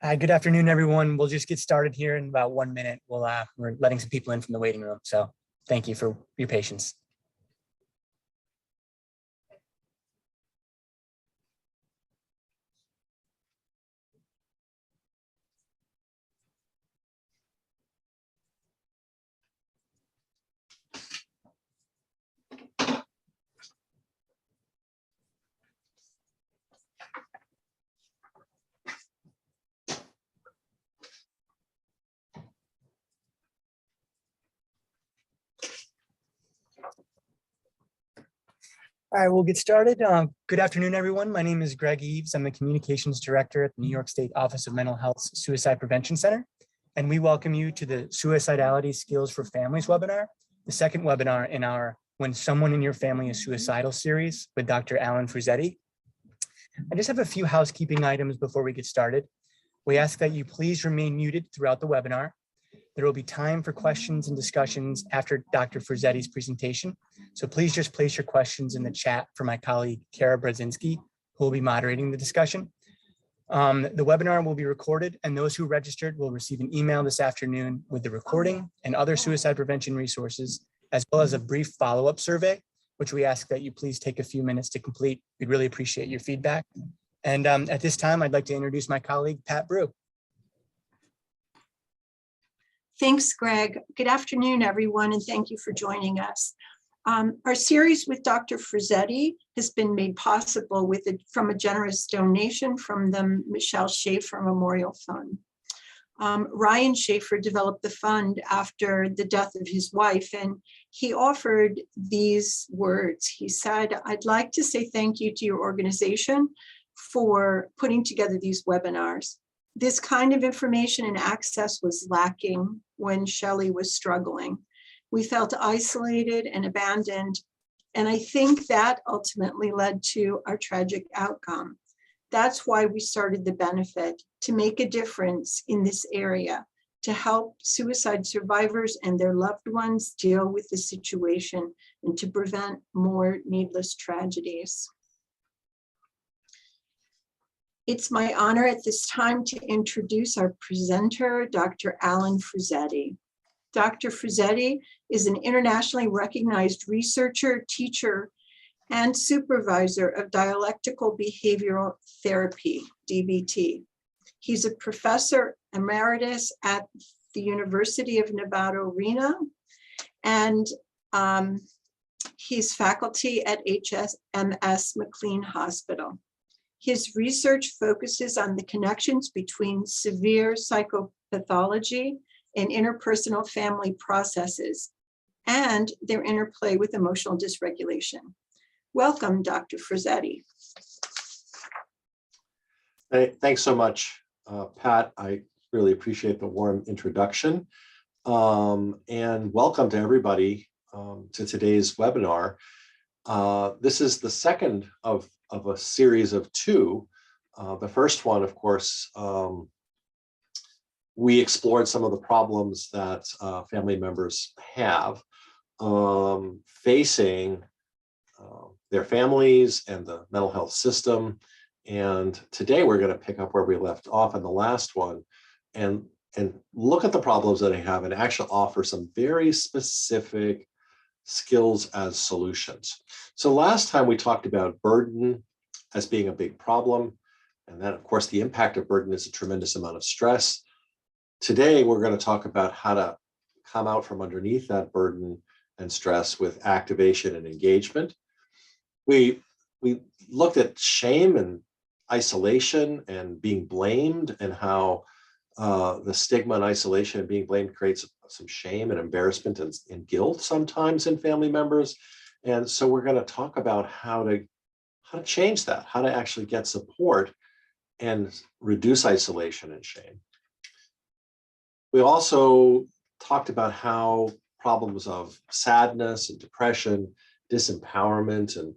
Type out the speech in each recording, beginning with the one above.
Hi, good afternoon, everyone. We'll just get started here in about 1 minute. We're letting some people in from the waiting room, so thank you for your patience. All right, we'll get started. Good afternoon, everyone. My name is Greg Eves. I'm the Communications Director at the New York State Office of Mental Health's Suicide Prevention Center. And we welcome you to the Suicidality Skills for Families webinar, the second webinar in our When Someone in Your Family is Suicidal series with Dr. Alan Frusetti. I just have a few housekeeping items before we get started. We ask that you please remain muted throughout the webinar. There will be time for questions and discussions after Dr. Frusetti's presentation. So please just place your questions in the chat for my colleague, Kara Brzezinski, who will be moderating the discussion. The webinar will be recorded, and those who registered will receive an email this afternoon with the recording and other suicide prevention resources, as well as a brief follow-up survey, which we ask that you please take a few minutes to complete. We'd really appreciate your feedback. And at this time, I'd like to introduce my colleague, Pat Brew. Thanks, Greg. Good afternoon, everyone, and thank you for joining us. Our series with Dr. Frusetti has been made possible from a generous donation from the Michelle Schaefer Memorial Fund. Ryan Schaefer developed the fund after the death of his wife, and he offered these words. He said, "I'd like to say thank you to your organization for putting together these webinars. This kind of information and access was lacking when Shelley was struggling. We felt isolated and abandoned, and I think that ultimately led to our tragic outcome. That's why we started the benefit, to make a difference in this area, to help suicide survivors and their loved ones deal with the situation and to prevent more needless tragedies." It's my honor at this time to introduce our presenter, Dr. Alan Frusetti. Dr. Frusetti is an internationally recognized researcher, teacher, and supervisor of dialectical behavioral therapy, DBT. He's a professor emeritus at the University of Nevada, Reno, and he's faculty at HMS McLean Hospital. His research focuses on the connections between severe psychopathology and interpersonal family processes and their interplay with emotional dysregulation. Welcome, Dr. Frusetti. Hey, thanks so much, Pat. I really appreciate the warm introduction. And welcome to everybody to today's webinar. This is the second of a series of two. The first one, of course, we explored some of the problems that family members have facing their families and the mental health system. And today we're going to pick up where we left off in the last one and look at the problems that they have and actually offer some very specific skills as solutions. So last time we talked about burden as being a big problem. And then, of course, the impact of burden is a tremendous amount of stress. Today, we're going to talk about how to come out from underneath that burden and stress with activation and engagement. We looked at shame and isolation and being blamed and how the stigma and isolation and being blamed creates some shame and embarrassment and guilt sometimes in family members. And so we're going to talk about how to change that, how to actually get support and reduce isolation and shame. We also talked about how problems of sadness and depression, disempowerment, and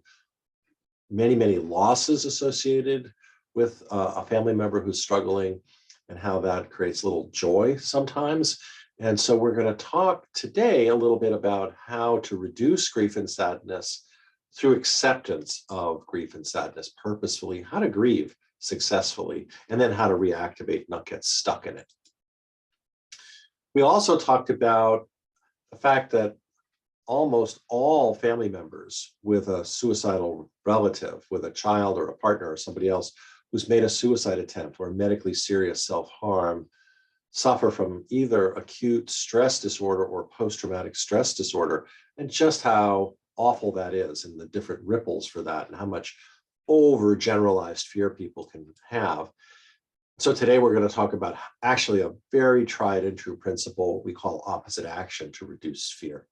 many, many losses associated with a family member who's struggling and how that creates little joy sometimes. And so we're going to talk today a little bit about how to reduce grief and sadness through acceptance of grief and sadness purposefully, how to grieve successfully, and then how to reactivate, not get stuck in it. We also talked about the fact that almost all family members with a suicidal relative, with a child or a partner or somebody else who's made a suicide attempt or medically serious self-harm, suffer from either acute stress disorder or post-traumatic stress disorder, and just how awful that is and the different ripples for that and how much overgeneralized fear people can have. So today we're going to talk about actually a very tried and true principle we call opposite action to reduce fear.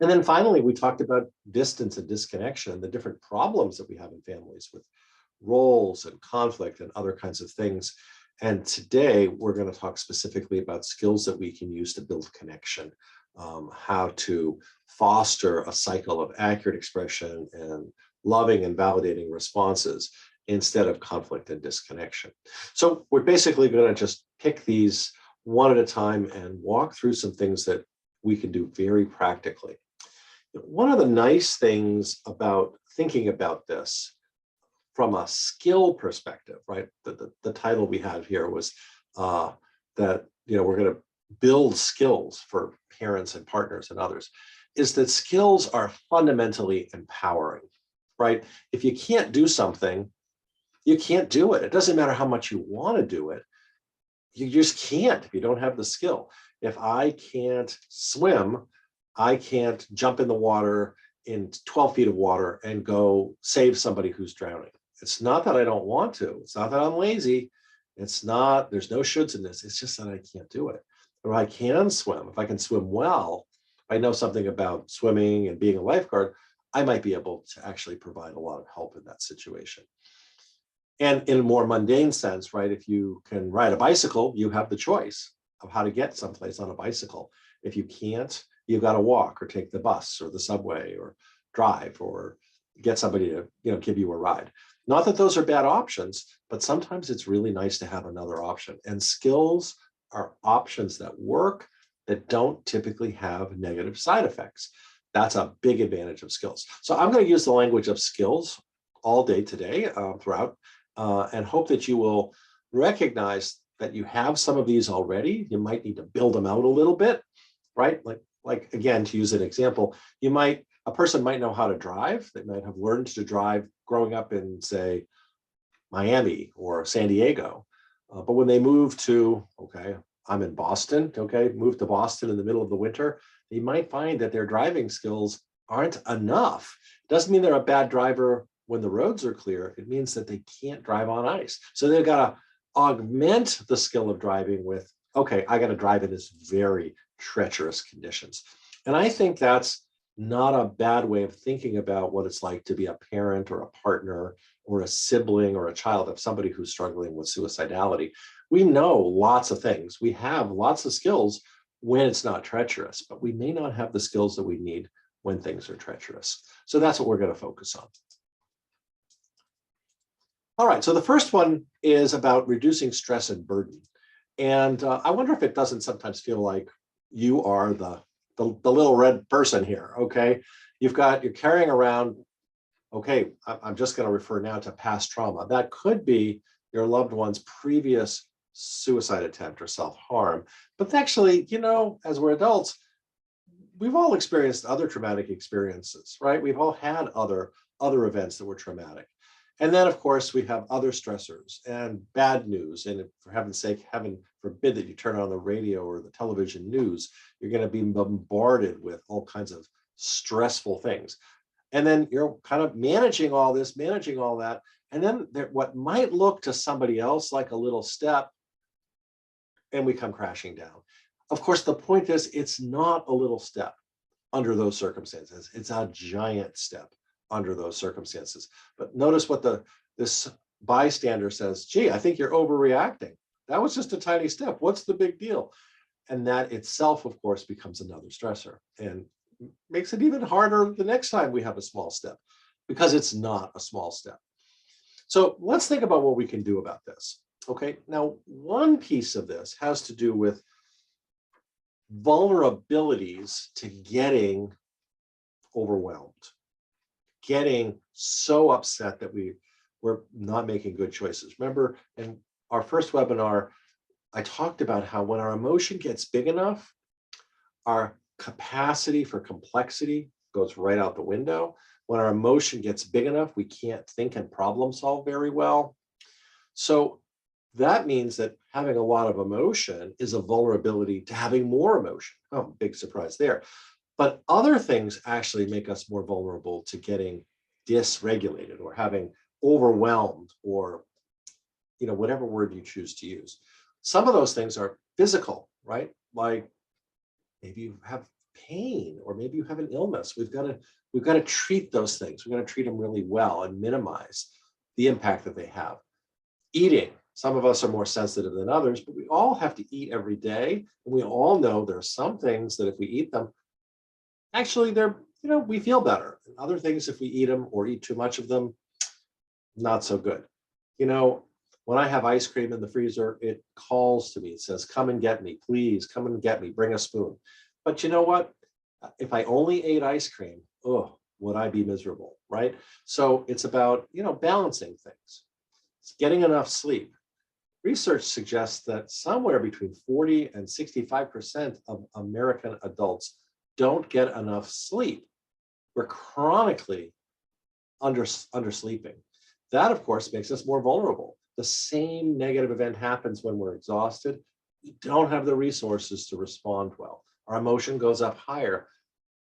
And then finally, we talked about distance and disconnection and the different problems that we have in families with roles and conflict and other kinds of things. And today we're going to talk specifically about skills that we can use to build connection, how to foster a cycle of accurate expression and loving and validating responses instead of conflict and disconnection. So we're basically going to just pick these one at a time and walk through some things that we can do very practically. One of the nice things about thinking about this from a skill perspective, right? The title we have here was that we're going to build skills for parents and partners and others, is that skills are fundamentally empowering, right? If you can't do something, you can't do it. It doesn't matter how much you want to do it. You just can't if you don't have the skill. If I can't swim, I can't jump in the water in 12 feet of water and go save somebody who's drowning. It's not that I don't want to. It's not that I'm lazy. It's not, there's no shoulds in this. It's just that I can't do it. Or I can swim. If I can swim well, if I know something about swimming and being a lifeguard, I might be able to actually provide a lot of help in that situation. And in a more mundane sense, right, if you can ride a bicycle, you have the choice of how to get someplace on a bicycle. If you can't, you've got to walk or take the bus or the subway or drive or get somebody to give you a ride. Not that those are bad options, but sometimes it's really nice to have another option. And skills are options that work that don't typically have negative side effects. That's a big advantage of skills. So I'm going to use the language of skills all day today throughout and hope that you will recognize that you have some of these already. You might need to build them out a little bit, right? Like again, to use an example, a person might know how to drive. They might have learned to drive growing up in, say, Miami or San Diego. But when they move to, I'm in Boston, move to Boston in the middle of the winter, they might find that their driving skills aren't enough. Doesn't mean they're a bad driver when the roads are clear. It means that they can't drive on ice. So they've got to augment the skill of driving with, I got to drive in this very treacherous conditions. And I think that's not a bad way of thinking about what it's like to be a parent or a partner or a sibling or a child of somebody who's struggling with suicidality. We know lots of things. We have lots of skills when it's not treacherous, but we may not have the skills that we need when things are treacherous. So that's what we're going to focus on. All right, so the first one is about reducing stress and burden. And I wonder if it doesn't sometimes feel like you are the little red person here, You're carrying around, I'm just going to refer now to past trauma. That could be your loved one's previous suicide attempt or self-harm. But actually, as we're adults, we've all experienced other traumatic experiences, right? We've all had other events that were traumatic. And then, of course, we have other stressors and bad news. And for heaven's sake, heaven forbid that you turn on the radio or the television news, you're going to be bombarded with all kinds of stressful things. And then you're kind of managing all that. And then what might look to somebody else like a little step, and we come crashing down. Of course, the point is, it's not a little step under those circumstances. It's a giant step under those circumstances. But notice what this bystander says, gee, I think you're overreacting. That was just a tiny step. What's the big deal? And that itself, of course, becomes another stressor and makes it even harder the next time we have a small step, because it's not a small step. So let's think about what we can do about this. Now, one piece of this has to do with vulnerabilities to getting overwhelmed. getting so upset that we're not making good choices. Remember, in our first webinar, I talked about how when our emotion gets big enough, our capacity for complexity goes right out the window. When our emotion gets big enough, we can't think and problem solve very well. So that means that having a lot of emotion is a vulnerability to having more emotion. Oh, big surprise there. But other things actually make us more vulnerable to getting dysregulated or having overwhelmed, or whatever word you choose to use. Some of those things are physical, right? Like maybe you have pain, or maybe you have an illness. We've got to treat those things. We've got to treat them really well and minimize the impact that they have. Eating. Some of us are more sensitive than others, but we all have to eat every day. And we all know there are some things that if we eat them, actually we feel better. And other things, if we eat them or eat too much of them, not so good. When I have ice cream in the freezer, it calls to me. It says, come and get me, please, come and get me, bring a spoon. But you know what? If I only ate ice cream, would I be miserable, right? So it's about, balancing things. It's getting enough sleep. Research suggests that somewhere between 40 and 65% of American adults don't get enough sleep. We're chronically undersleeping. That, of course, makes us more vulnerable. The same negative event happens when we're exhausted. We don't have the resources to respond well. Our emotion goes up higher,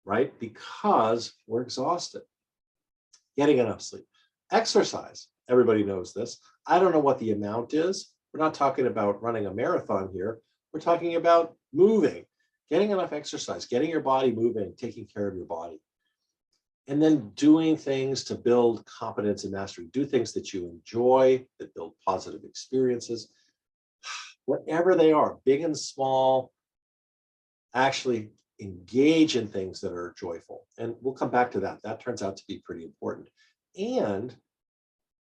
right? Because we're exhausted. Getting enough sleep. Exercise. Everybody knows this. I don't know what the amount is. We're not talking about running a marathon here. We're talking about moving, getting enough exercise, getting your body moving, taking care of your body. And then doing things to build competence and mastery. Do things that you enjoy, that build positive experiences. Whatever they are, big and small, actually engage in things that are joyful. And we'll come back to that. That turns out to be pretty important. And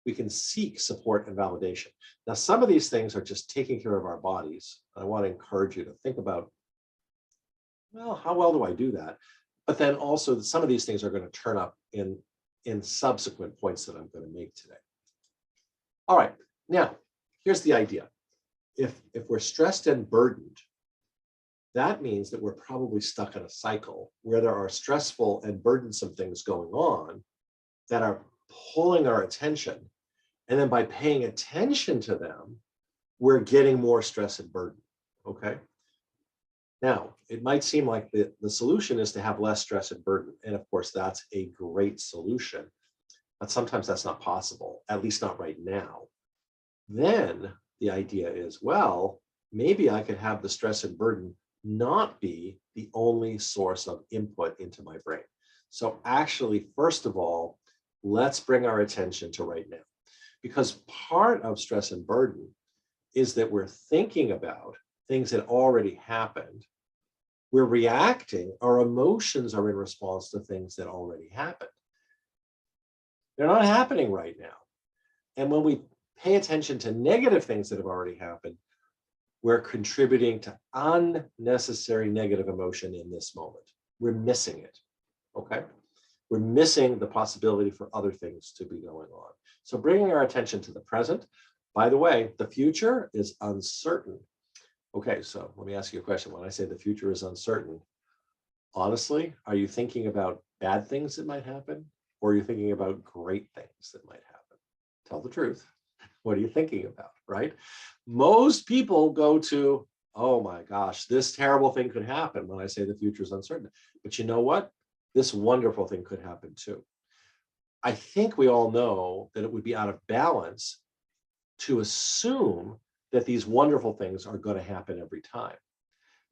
we can seek support and validation. Now, some of these things are just taking care of our bodies. I want to encourage you to think about, well, how well do I do that? But then also some of these things are going to turn up in subsequent points that I'm going to make today. All right, now, here's the idea. If we're stressed and burdened, that means that we're probably stuck in a cycle where there are stressful and burdensome things going on that are pulling our attention. And then by paying attention to them, we're getting more stress and burden, okay? Now, it might seem like the solution is to have less stress and burden. And of course, that's a great solution. But sometimes that's not possible, at least not right now. Then the idea is, well, maybe I could have the stress and burden not be the only source of input into my brain. So actually, first of all, let's bring our attention to right now. Because part of stress and burden is that we're thinking about things that already happened. We're reacting, our emotions are in response to things that already happened. They're not happening right now. And when we pay attention to negative things that have already happened, we're contributing to unnecessary negative emotion in this moment. We're missing it, okay? We're missing the possibility for other things to be going on. So bringing our attention to the present. By the way, the future is uncertain. Okay, so let me ask you a question. When I say the future is uncertain, honestly, are you thinking about bad things that might happen? Or are you thinking about great things that might happen? Tell the truth. What are you thinking about, right? Most people go to, oh my gosh, this terrible thing could happen when I say the future is uncertain. But you know what? This wonderful thing could happen too. I think we all know that it would be out of balance to assume that these wonderful things are going to happen every time,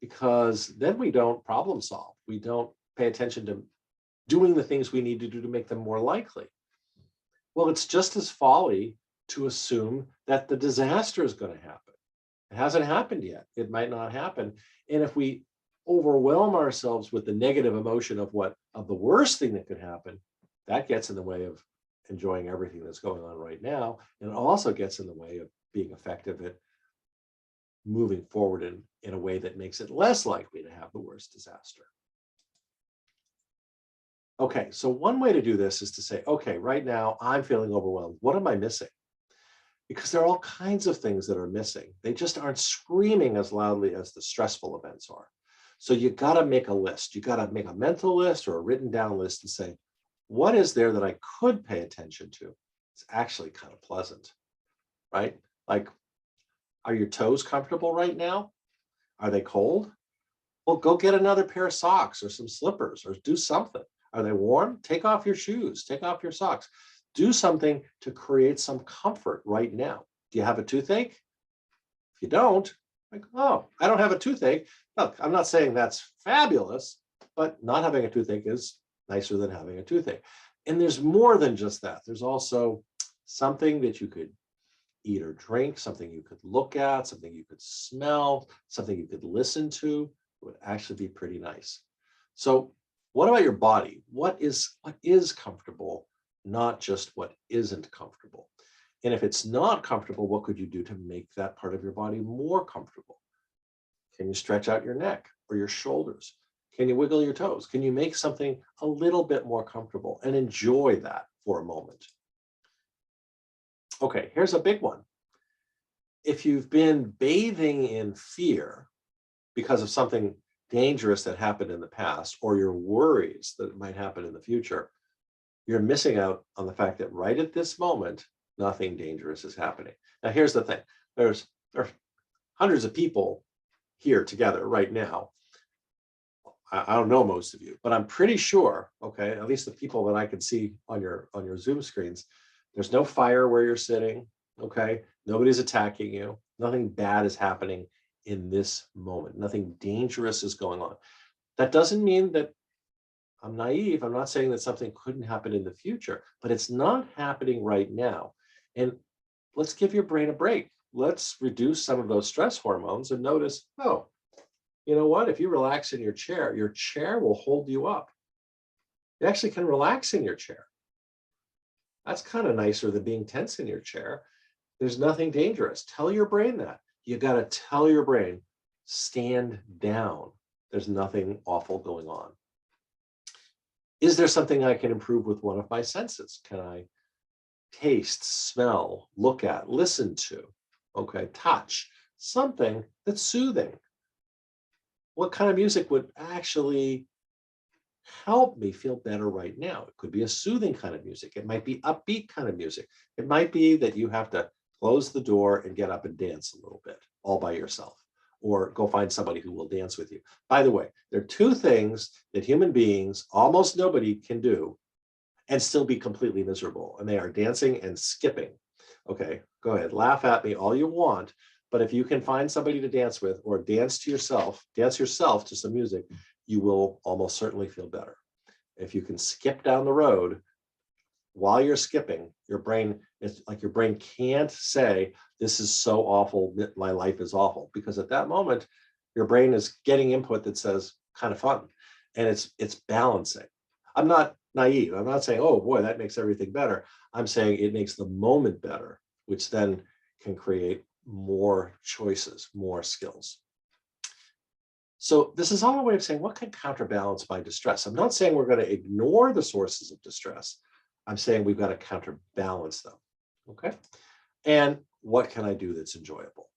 because then we don't problem solve. We don't pay attention to doing the things we need to do to make them more likely. Well, it's just as folly to assume that the disaster is going to happen. It hasn't happened yet. It might not happen. And if we overwhelm ourselves with the negative emotion of the worst thing that could happen, that gets in the way of enjoying everything that's going on right now. And it also gets in the way of being effective at moving forward in a way that makes it less likely to have the worst disaster. Okay, so one way to do this is to say, okay, right now I'm feeling overwhelmed. What am I missing? Because there are all kinds of things that are missing. They just aren't screaming as loudly as the stressful events are. So you got to make a list. You got to make a mental list or a written down list and say, what is there that I could pay attention to? It's actually kind of pleasant, right? Like, are your toes comfortable right now? Are they cold? Well, go get another pair of socks or some slippers or do something. Are they warm? Take off your shoes, take off your socks. Do something to create some comfort right now. Do you have a toothache? If you don't, like, oh, I don't have a toothache. Look, I'm not saying that's fabulous, but not having a toothache is nicer than having a toothache. And there's more than just that. There's also something that you could eat or drink, something you could look at, something you could smell, something you could listen to. It would actually be pretty nice. So what about your body? What is comfortable, not just what isn't comfortable? And if it's not comfortable, what could you do to make that part of your body more comfortable? Can you stretch out your neck or your shoulders? Can you wiggle your toes? Can you make something a little bit more comfortable and enjoy that for a moment? Okay, here's a big one. If you've been bathing in fear because of something dangerous that happened in the past, or your worries that it might happen in the future, you're missing out on the fact that right at this moment, nothing dangerous is happening. Now, here's the thing. There are hundreds of people here together right now. I don't know most of you, but I'm pretty sure, okay, at least the people that I can see on your Zoom screens, there's no fire where you're sitting, okay? Nobody's attacking you. Nothing bad is happening in this moment. Nothing dangerous is going on. That doesn't mean that I'm naive. I'm not saying that something couldn't happen in the future, but it's not happening right now. And let's give your brain a break. Let's reduce some of those stress hormones and notice, oh, you know what? If you relax in your chair will hold you up. You actually can relax in your chair. That's kind of nicer than being tense in your chair. There's nothing dangerous. Tell your brain that. You got to tell your brain, stand down. There's nothing awful going on. Is there something I can improve with one of my senses? Can I taste, smell, look at, listen to, okay, touch, something that's soothing? What kind of music would actually help me feel better right now? It could be a soothing kind of music. It might be upbeat kind of music. It might be that you have to close the door and get up and dance a little bit all by yourself, or go find somebody who will dance with you. By the way, there are two things that human beings, almost nobody, can do and still be completely miserable, and they are dancing and skipping. Okay, go ahead, laugh at me all you want, but if you can find somebody to dance with or dance yourself to some music, you will almost certainly feel better. If you can skip down the road while you're skipping, your brain can't say, this is so awful, my life is awful, because at that moment, your brain is getting input that says kind of fun, and it's balancing. I'm not naive. I'm not saying, oh boy, that makes everything better. I'm saying it makes the moment better, which then can create more choices, more skills. So this is all a way of saying, what can counterbalance my distress? I'm not saying we're going to ignore the sources of distress. I'm saying we've got to counterbalance them, okay? And what can I do that's enjoyable?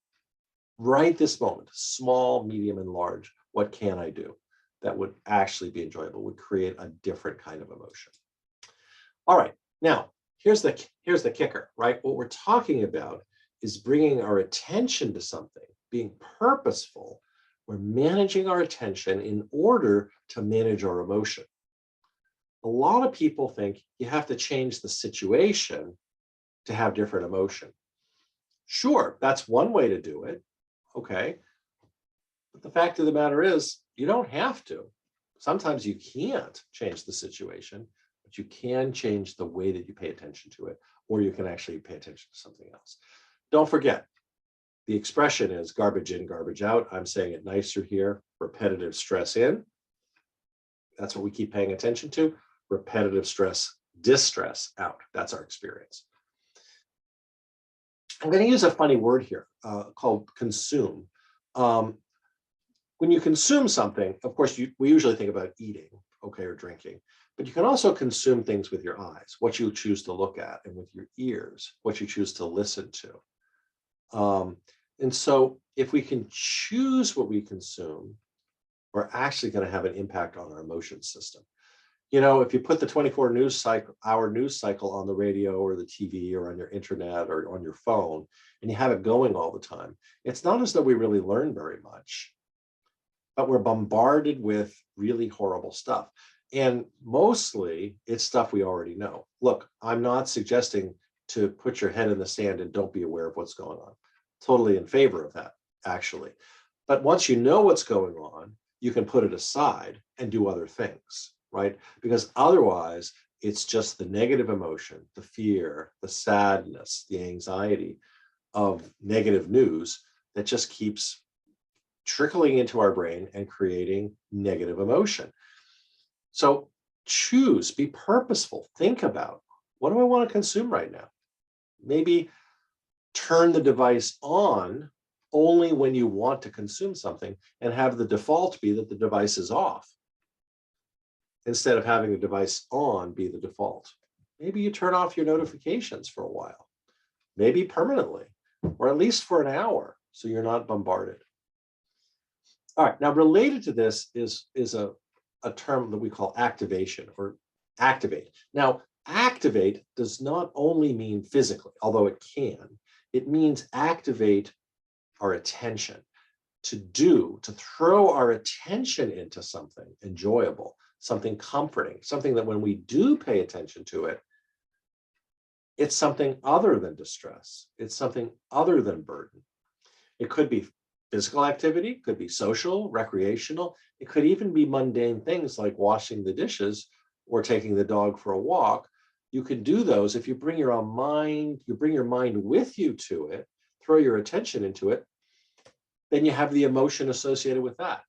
Right this moment, small, medium, and large, what can I do that would actually be enjoyable, would create a different kind of emotion? All right, now, here's the kicker, right? What we're talking about is bringing our attention to something, being purposeful. We're managing our attention in order to manage our emotion. A lot of people think you have to change the situation to have different emotion. Sure, that's one way to do it, okay? But the fact of the matter is, you don't have to. Sometimes you can't change the situation, but you can change the way that you pay attention to it, or you can actually pay attention to something else. Don't forget, the expression is garbage in, garbage out. I'm saying it nicer here. Repetitive stress in. That's what we keep paying attention to. Repetitive stress, distress out. That's our experience. I'm going to use a funny word here called consume. When you consume something, of course, we usually think about eating, okay, or drinking. But you can also consume things with your eyes, what you choose to look at, and with your ears, what you choose to listen to. And so if we can choose what we consume, we're actually going to have an impact on our emotion system. You know, if you put the 24-hour news cycle on the radio or the TV or on your internet or on your phone, and you have it going all the time, it's not as though we really learn very much, but we're bombarded with really horrible stuff. And mostly it's stuff we already know. Look, I'm not suggesting to put your head in the sand and don't be aware of what's going on. Totally in favor of that, actually. But once you know what's going on, you can put it aside and do other things, right? Because otherwise, it's just the negative emotion, the fear, the sadness, the anxiety of negative news that just keeps trickling into our brain and creating negative emotion. So choose, be purposeful, think about, what do I want to consume right now? Maybe turn the device on only when you want to consume something and have the default be that the device is off, instead of having the device on be the default. Maybe you turn off your notifications for a while, maybe permanently, or at least for an hour, so you're not bombarded. All right, now related to this is a term that we call activation or activate. Now, activate does not only mean physically, although it can. It means activate our attention, to throw our attention into something enjoyable, something comforting, something that when we do pay attention to it, it's something other than distress. It's something other than burden. It could be physical activity, could be social, recreational. It could even be mundane things like washing the dishes or taking the dog for a walk. You can do those if you bring your mind with you to it, throw your attention into it, then you have the emotion associated with that.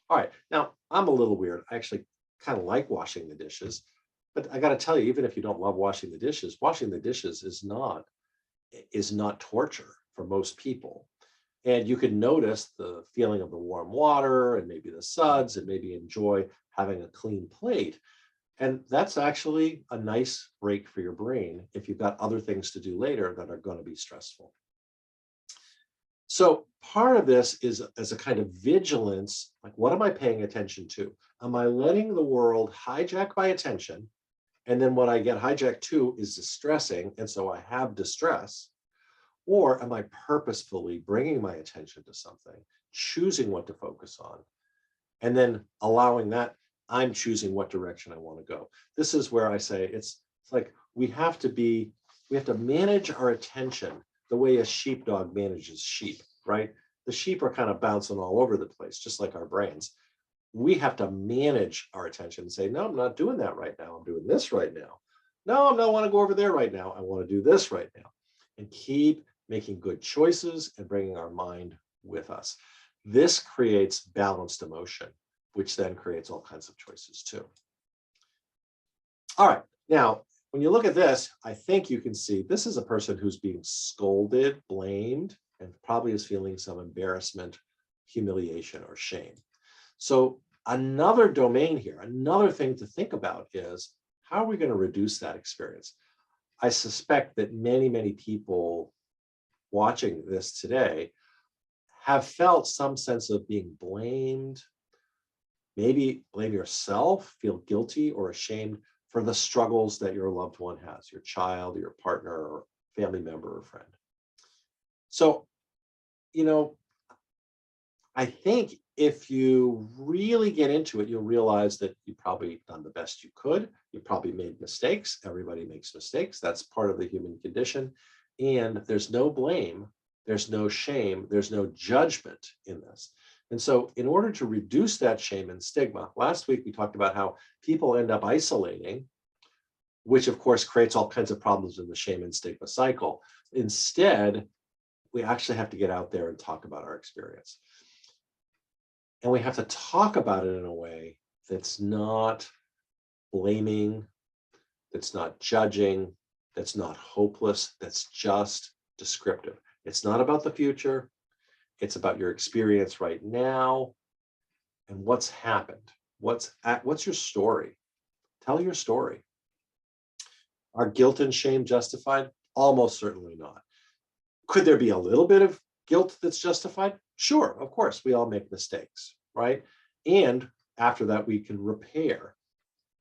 All right, now I'm a little weird. I actually kind of like washing the dishes, but I got to tell you, even if you don't love washing the dishes is not torture for most people. And you can notice the feeling of the warm water and maybe the suds and maybe enjoy having a clean plate. And that's actually a nice break for your brain if you've got other things to do later that are going to be stressful. So part of this is as a kind of vigilance, like what am I paying attention to? Am I letting the world hijack my attention? And then what I get hijacked to is distressing. And so I have distress. Or am I purposefully bringing my attention to something, choosing what to focus on, and then allowing that I'm choosing what direction I want to go? This is where I say it's like we have to manage our attention the way a sheepdog manages sheep, right? The sheep are kind of bouncing all over the place, just like our brains. We have to manage our attention and say, no, I'm not doing that right now. I'm doing this right now. No, I don't want to go over there right now. I want to do this right now. And keep making good choices and bringing our mind with us. This creates balanced emotion, which then creates all kinds of choices too. All right, now, when you look at this, I think you can see this is a person who's being scolded, blamed, and probably is feeling some embarrassment, humiliation, or shame. So another domain here, another thing to think about is how are we going to reduce that experience? I suspect that many, many people watching this today have felt some sense of being blamed, maybe blame yourself, feel guilty or ashamed for the struggles that your loved one has, your child, your partner, or family member or friend. So, I think if you really get into it, you'll realize that you've probably done the best you could. You probably made mistakes. Everybody makes mistakes. That's part of the human condition. And there's no blame, there's no shame, there's no judgment in this. And so in order to reduce that shame and stigma, last week we talked about how people end up isolating, which of course creates all kinds of problems in the shame and stigma cycle. Instead, we actually have to get out there and talk about our experience. And we have to talk about it in a way that's not blaming, that's not judging, that's not hopeless, that's just descriptive. It's not about the future. It's about your experience right now and what's happened. What's your story? Tell your story. Are guilt and shame justified? Almost certainly not. Could there be a little bit of guilt that's justified? Sure, of course, we all make mistakes, right? And after that, we can repair.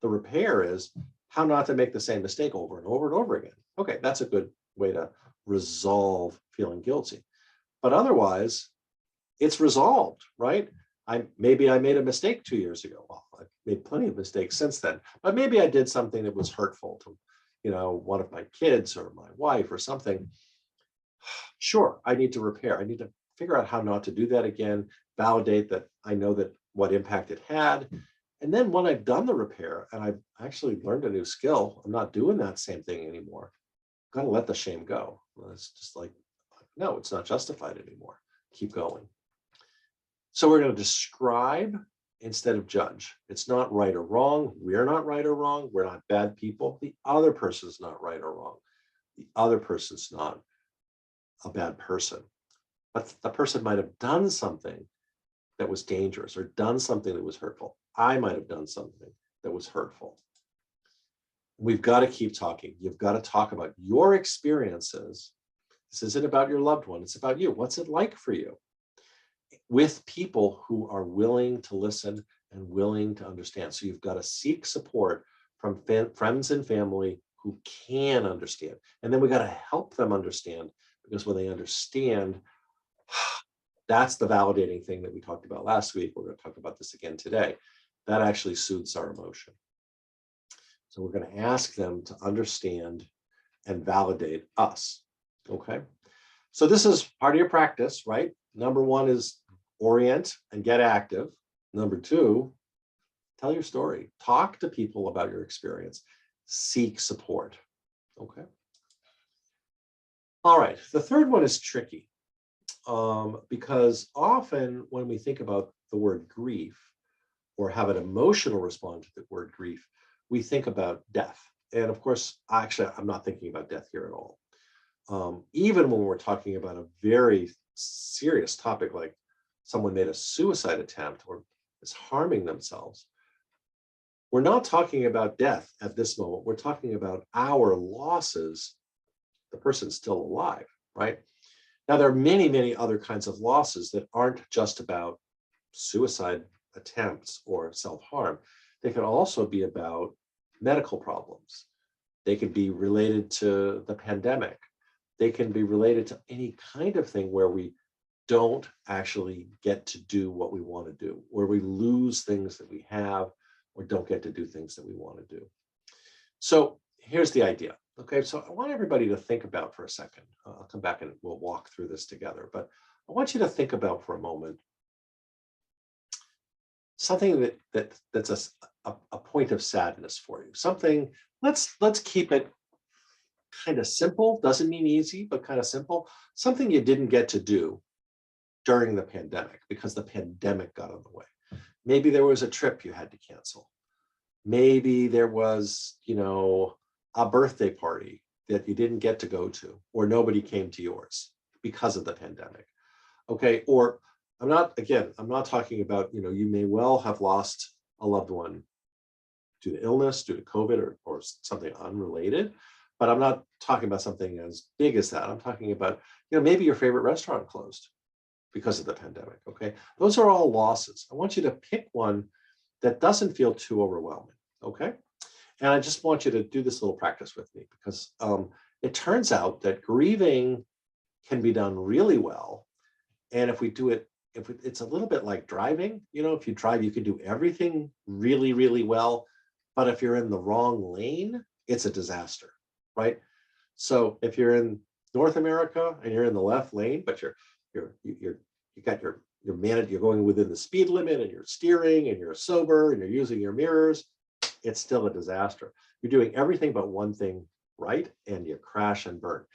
The repair is how not to make the same mistake over and over and over again. Okay, that's a good way to resolve feeling guilty. But otherwise, it's resolved, right? Maybe I made a mistake 2 years ago. Well, I've made plenty of mistakes since then, but maybe I did something that was hurtful to, one of my kids or my wife or something. Sure, I need to repair. I need to figure out how not to do that again, validate that I know that what impact it had. And then when I've done the repair and I've actually learned a new skill, I'm not doing that same thing anymore. I've got to let the shame go. It's just like, no, it's not justified anymore. Keep going. So we're going to describe instead of judge. It's not right or wrong. We're not right or wrong. We're not bad people. The other person's not right or wrong. The other person's not a bad person. But the person might have done something that was dangerous or done something that was hurtful. I might have done something that was hurtful. We've got to keep talking. You've got to talk about your experiences. This isn't about your loved one. It's about you. What's it like for you? With people who are willing to listen and willing to understand. So you've got to seek support from friends and family who can understand. And then we got to help them understand, because when they understand, that's the validating thing that we talked about last week. We're going to talk about this again today. That actually soothes our emotion. So we're going to ask them to understand and validate us. Okay. So this is part of your practice, right? Number one is orient and get active. Number two, tell your story. Talk to people about your experience. Seek support. Okay. All right. The third one is tricky because often when we think about the word grief or have an emotional response to the word grief, we think about death. And of course, actually, I'm not thinking about death here at all. Even when we're talking about a very serious topic like someone made a suicide attempt or is harming themselves, we're not talking about death at this moment. We're talking about our losses. The person's still alive, right? Now, there are many, many other kinds of losses that aren't just about suicide attempts or self-harm. They could also be about medical problems. They could be related to the pandemic. They can be related to any kind of thing where we don't actually get to do what we want to do, where we lose things that we have or don't get to do things that we want to do. So here's the idea. Okay, so I want everybody to think about for a second. I'll come back and we'll walk through this together, but I want you to think about for a moment something that's a point of sadness for you. Something, let's keep it kind of simple. Doesn't mean easy, but kind of simple. Something you didn't get to do during the pandemic because the pandemic got in the way. Maybe there was a trip you had to cancel. Maybe there was, a birthday party that you didn't get to go to, or nobody came to yours because of the pandemic. Okay, or I'm not talking about, you may well have lost a loved one due to illness, due to COVID, or something unrelated, but I'm not talking about something as big as that. I'm talking about, maybe your favorite restaurant closed because of the pandemic, okay? Those are all losses. I want you to pick one that doesn't feel too overwhelming, okay? And I just want you to do this little practice with me because it turns out that grieving can be done really well. And if we do it, it's a little bit like driving, if you drive, you can do everything really, really well. But if you're in the wrong lane, it's a disaster, right? So if you're in North America and you're in the left lane, but you're going within the speed limit and you're steering and you're sober and you're using your mirrors, it's still a disaster. You're doing everything but one thing right and you crash and burn.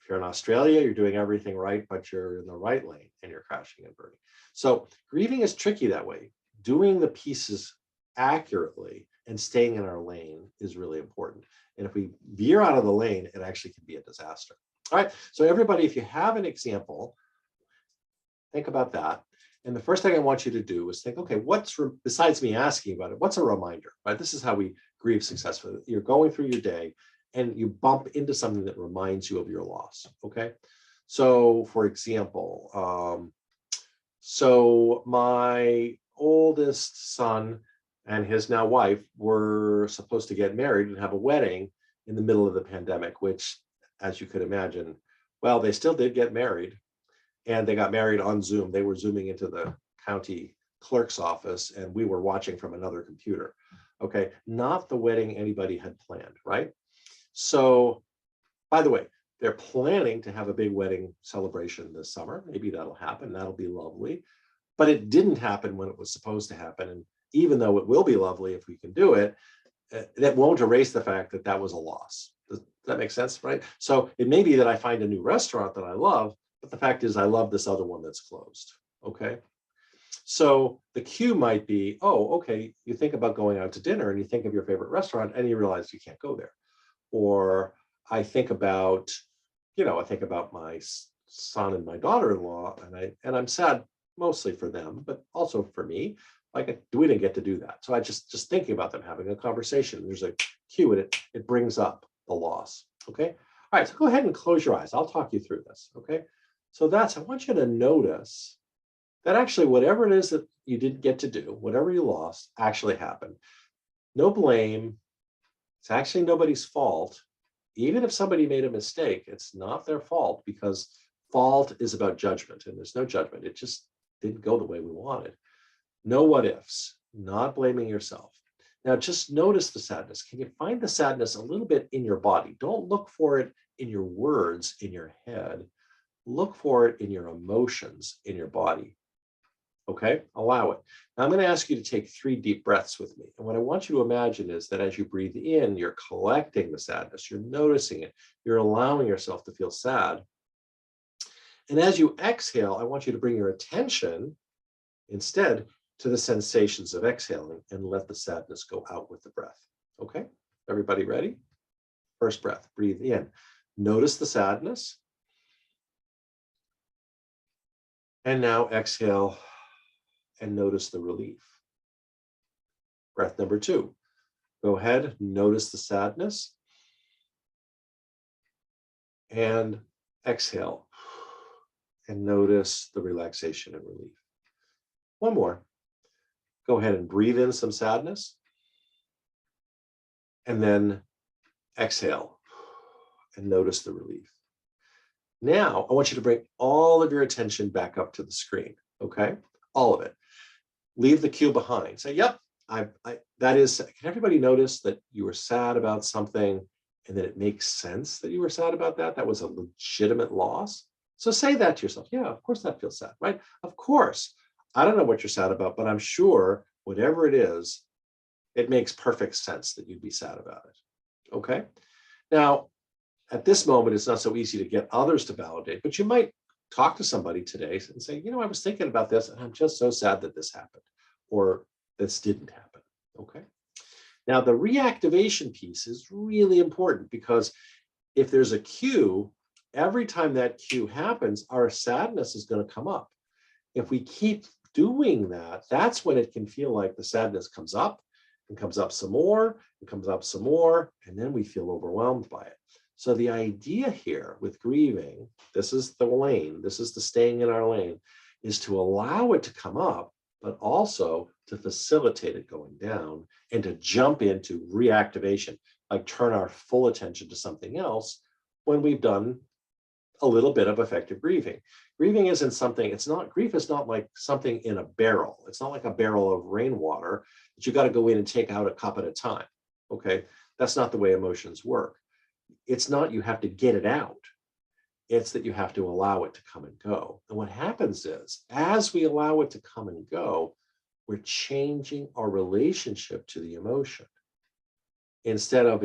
If you're in Australia, you're doing everything right, but you're in the right lane and you're crashing and burning. So grieving is tricky that way. Doing the pieces accurately and staying in our lane is really important. And if we veer out of the lane, it actually can be a disaster. All right, so everybody, if you have an example, think about that. And the first thing I want you to do is think, okay, besides me asking about it, what's a reminder, right? This is how we grieve successfully. You're going through your day and you bump into something that reminds you of your loss. Okay. So for example, so my oldest son and his now wife were supposed to get married and have a wedding in the middle of the pandemic, which, as you could imagine, well, they still did get married, and they got married on Zoom. They were Zooming into the county clerk's office, and we were watching from another computer. Okay, not the wedding anybody had planned, right? So, by the way, they're planning to have a big wedding celebration this summer. Maybe that'll happen. That'll be lovely. But it didn't happen when it was supposed to happen. And even though it will be lovely if we can do it, that won't erase the fact that that was a loss. Does that make sense, right? So it may be that I find a new restaurant that I love, but the fact is I love this other one that's closed, okay? So the cue might be, oh, okay, you think about going out to dinner and you think of your favorite restaurant and you realize you can't go there. Or I think about, I think about my son and my daughter-in-law, and I'm sad mostly for them, but also for me. Like, we didn't get to do that. So I just thinking about them having a conversation, there's a cue and it brings up the loss. Okay. All right. So go ahead and close your eyes. I'll talk you through this. Okay. So I want you to notice that actually whatever it is that you didn't get to do, whatever you lost, actually happened. No blame. It's actually nobody's fault. Even if somebody made a mistake, it's not their fault, because fault is about judgment, and there's no judgment. It just didn't go the way we wanted. No what ifs, not blaming yourself. Now just notice the sadness. Can you find the sadness a little bit in your body? Don't look for it in your words, in your head. Look for it in your emotions, in your body. Okay, allow it. Now I'm going to ask you to take 3 deep breaths with me. And what I want you to imagine is that as you breathe in, you're collecting the sadness, you're noticing it, you're allowing yourself to feel sad. And as you exhale, I want you to bring your attention instead to the sensations of exhaling and let the sadness go out with the breath. Okay, everybody ready? First breath, breathe in. Notice the sadness. And now exhale and notice the relief. Breath number 2. Go ahead, notice the sadness. And exhale and notice the relaxation and relief. One more. Go ahead and breathe in some sadness. And then exhale and notice the relief. Now, I want you to bring all of your attention back up to the screen, okay? All of it. Leave the cue behind. Say, yep, that is, can everybody notice that you were sad about something and that it makes sense that you were sad about that? That was a legitimate loss. So say that to yourself. Yeah, of course that feels sad, right? Of course. I don't know what you're sad about, but I'm sure whatever it is, it makes perfect sense that you'd be sad about it. Okay. Now, at this moment, it's not so easy to get others to validate, but you might talk to somebody today and say, I was thinking about this and I'm just so sad that this happened or this didn't happen. Okay. Now, the reactivation piece is really important, because if there's a cue, every time that cue happens, our sadness is going to come up. If we keep doing that, that's when it can feel like the sadness comes up and comes up some more, and comes up some more, and then we feel overwhelmed by it. So the idea here with grieving, this is the lane, this is the staying in our lane, is to allow it to come up, but also to facilitate it going down and to jump into reactivation, like turn our full attention to something else when we've done a little bit of effective grieving. Grieving isn't something, grief is not like something in a barrel. It's not like a barrel of rainwater that you got to go in and take out a cup at a time. Okay, that's not the way emotions work. It's not you have to get it out. It's that you have to allow it to come and go. And what happens is, as we allow it to come and go, we're changing our relationship to the emotion. Instead of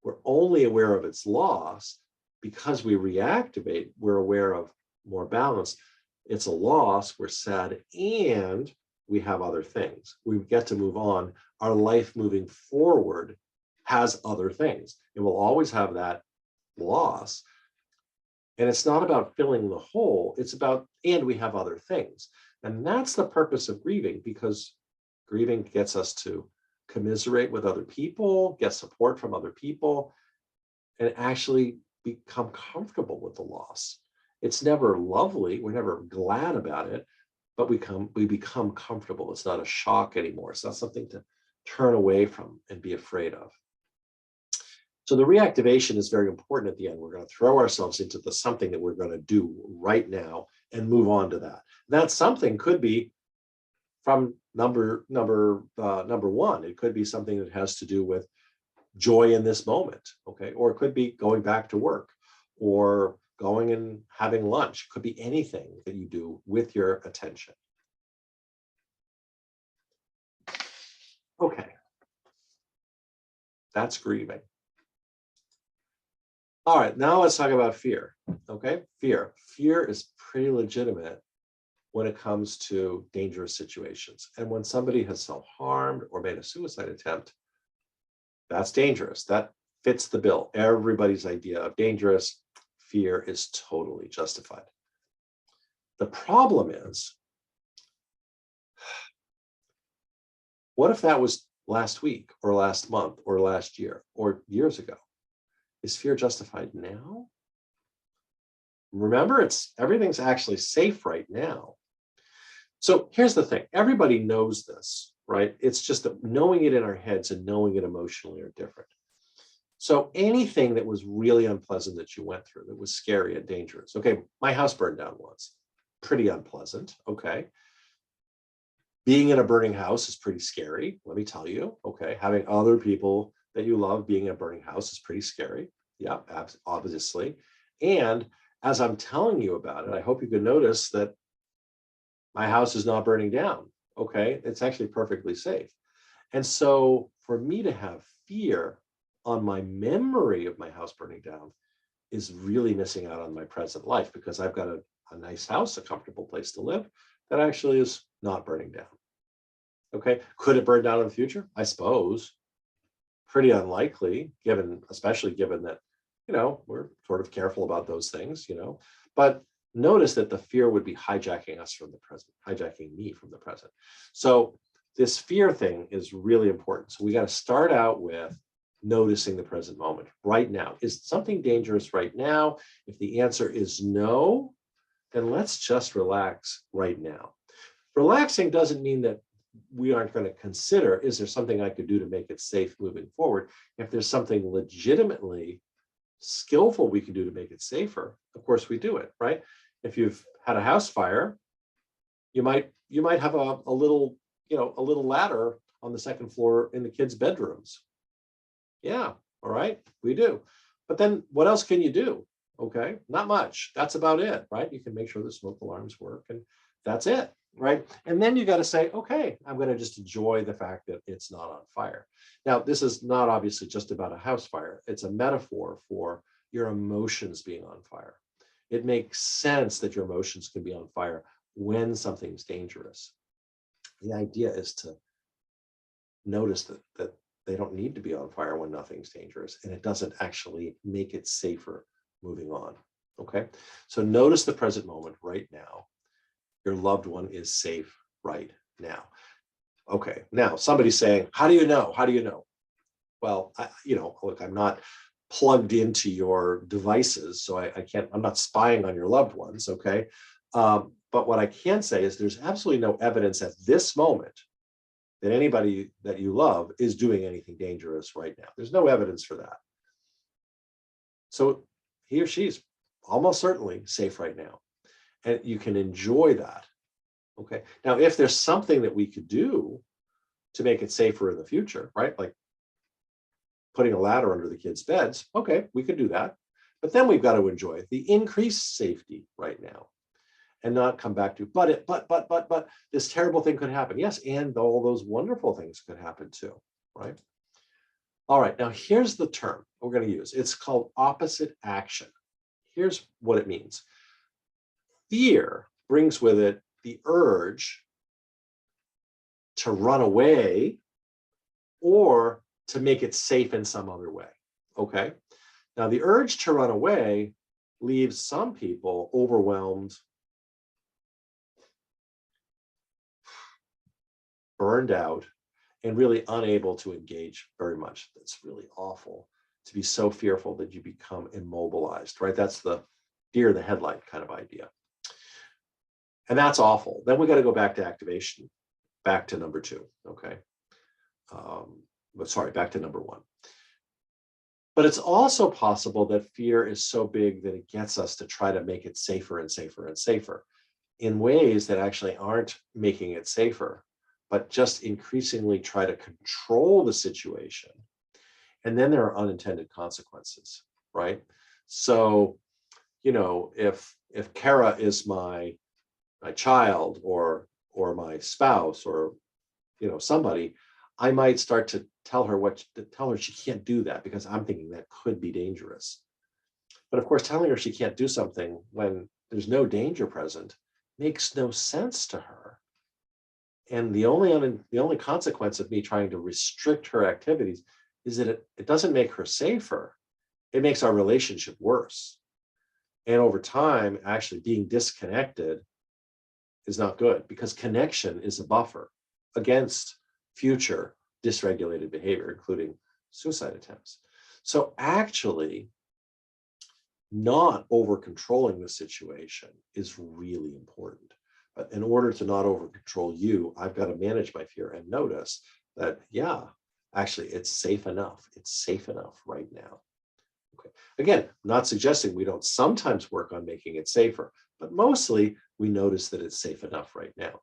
we're only aware of its loss. Because we reactivate, we're aware of more balance. It's a loss, we're sad, and we have other things. We get to move on. Our life moving forward has other things. It will always have that loss. And it's not about filling the hole, it's about, and we have other things. And that's the purpose of grieving, because grieving gets us to commiserate with other people, get support from other people, and actually become comfortable with the loss. It's never lovely. We're never glad about it, but we become comfortable. It's not a shock anymore. It's not something to turn away from and be afraid of. So the reactivation is very important at the end. We're going to throw ourselves into the something that we're going to do right now and move on to that. That something could be from number one. It could be something that has to do with joy in this moment, okay? Or it could be going back to work or going and having lunch. It could be anything that you do with your attention. Okay. That's grieving. All right, now let's talk about fear, okay? Fear. Fear is pretty legitimate when it comes to dangerous situations. And when somebody has self-harmed or made a suicide attempt, that's dangerous. That fits the bill. Everybody's idea of dangerous, fear is totally justified. The problem is, what if that was last week or last month or last year or years ago? Is fear justified now? Remember, everything's actually safe right now. So here's the thing. Everybody knows this, right? It's just that knowing it in our heads and knowing it emotionally are different. So anything that was really unpleasant that you went through, that was scary and dangerous. Okay, my house burned down once. Pretty unpleasant, okay. Being in a burning house is pretty scary, let me tell you, okay. Having other people that you love being in a burning house is pretty scary. Yeah, obviously. And as I'm telling you about it, I hope you can notice that my house is not burning down, okay? It's actually perfectly safe. And so for me to have fear on my memory of my house burning down is really missing out on my present life, because I've got a nice house, a comfortable place to live that actually is not burning down. Okay, could it burn down in the future? I suppose. Pretty unlikely, especially given that, we're sort of careful about those things, but notice that the fear would be hijacking us from the present, hijacking me from the present. So this fear thing is really important. So we got to start out with noticing the present moment right now. Is something dangerous right now? If the answer is no, then let's just relax right now. Relaxing doesn't mean that we aren't going to consider, is there something I could do to make it safe moving forward? If there's something legitimately skillful we can do to make it safer, of course we do it, right? If you've had a house fire, you might have a little ladder on the second floor in the kids' bedrooms. Yeah, all right, we do. But then what else can you do? Okay, not much. That's about it, right? You can make sure the smoke alarms work, and that's it, right? And then you got to say, okay, I'm going to just enjoy the fact that it's not on fire. Now, this is not obviously just about a house fire. It's a metaphor for your emotions being on fire. It makes sense that your emotions can be on fire when something's dangerous. The idea is to notice that they don't need to be on fire when nothing's dangerous, and it doesn't actually make it safer moving on. Okay, so notice the present moment right now. Your loved one is safe right now. Okay, now somebody's saying, how do you know? How do you know? Well, look, I'm not plugged into your devices, so I'm not spying on your loved ones, okay? But what I can say is there's absolutely no evidence at this moment that anybody that you love is doing anything dangerous right now. There's no evidence for that. So he or she's almost certainly safe right now. And you can enjoy that. Okay. Now, if there's something that we could do to make it safer in the future, right? Like putting a ladder under the kids' beds, okay, we could do that. But then we've got to enjoy the increased safety right now and not come back to, but this terrible thing could happen. Yes, and all those wonderful things could happen too, right? All right, now here's the term we're going to use. It's called opposite action. Here's what it means. Fear brings with it the urge to run away or to make it safe in some other way, okay? Now, the urge to run away leaves some people overwhelmed, burned out, and really unable to engage very much. That's really awful, to be so fearful that you become immobilized, right? That's the deer in the headlight kind of idea. And that's awful. Then we got to go back to activation, back to number 2, okay? But sorry, back to number 1. But it's also possible that fear is so big that it gets us to try to make it safer and safer and safer in ways that actually aren't making it safer, but just increasingly try to control the situation. And then there are unintended consequences, right? So, you know, if Kara is my child or my spouse or, you know, somebody, I might start to tell her she can't do that because I'm thinking that could be dangerous. But of course, telling her she can't do something when there's no danger present makes no sense to her. And the only consequence of me trying to restrict her activities is that it doesn't make her safer. It makes our relationship worse. And over time, actually being disconnected is not good because connection is a buffer against future dysregulated behavior, including suicide attempts. So actually, not over controlling the situation is really important. But in order to not over control you, I've got to manage my fear and notice that, yeah, actually, it's safe enough. It's safe enough right now. Okay. Again, I'm not suggesting we don't sometimes work on making it safer, but mostly we notice that it's safe enough right now.